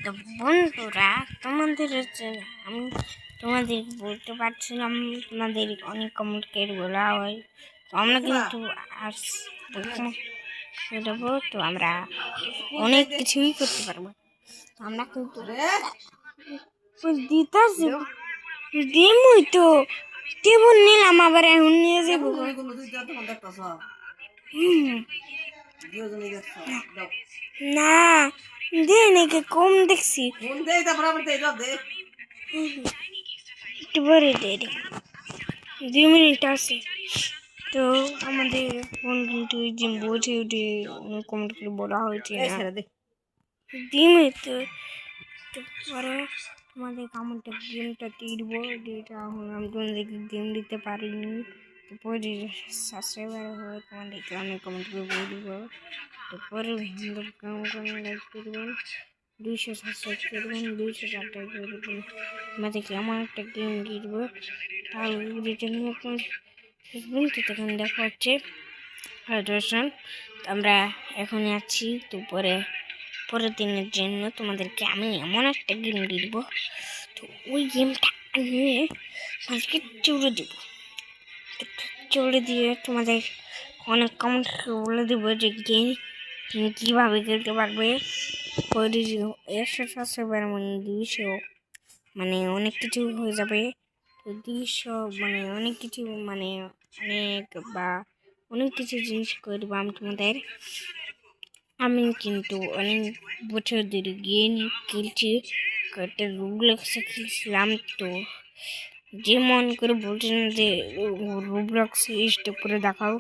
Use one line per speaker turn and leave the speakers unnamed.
তো বন্ধুরা, তোমাদের হচ্ছে আমি তোমাদের বলতে পারছিলাম, তোমাদের অনেক কমেন্ট করে বলা হয়, তো আমরা কিন্তু আজ দেবো, তো আমরা অনেক কিছুই করতে পারবো। তো আমরা কিন্তু দিতাছি দিমই তো টেবল নিলাম, আবার এখন নিয়ে যাবো। না দে নাকি কম দেখছি, একটু বড় দে, 2 মিনিট আছে। তো আমাদের ফোন কিন্তু জিম বসে উঠে কমেন্ট করে বলা হয়েছে দিমে, তো পরে তোমাদের কমেন্টে গেমটা দিবো, যেটা এখন আমি তোমাদেরকে গেম দিতে পারিনি। পরে সাবস্ক্রাইবার হয়ে তোমাদেরকে আমি কমেন্ট করে বলে দিব। তারপরে লাইক করবেন, 200 সাবস্ক্রাইব করবেন, 200 সাবস্ক্রাইব করে দেবেন। আমাদেরকে এমন একটা গেম দিব, তার রিটার্ন আপনার তো তখন দেখা হচ্ছে। আমরা এখন আছি, তো পরের দিনের জন্য তোমাদেরকে আমি এমন একটা গেম দিব, তো ওই গেমটা নিয়ে আজকে চড়ে দেবো। চড়ে দিয়ে তোমাদের অনেক কমেন্ট বলে দেবো যে গেম তুমি কীভাবে খেলতে পারবে। 100 সাবস্ক্রাইবার মানে 200, মানে অনেক কিছু হয়ে যাবে। তো 200 মানে অনেক কিছু, মানে অনেক বা অনেক কিছু জিনিস করবো আমি তোমাদের। আমি কিন্তু অনেক বছর ধরে গেম খেলছি, কয়েকটা রুবলক্সে খেলছিলাম। তো যে মন করে বলছেন যে রুবলক্সে স্টেপ করে দেখাও,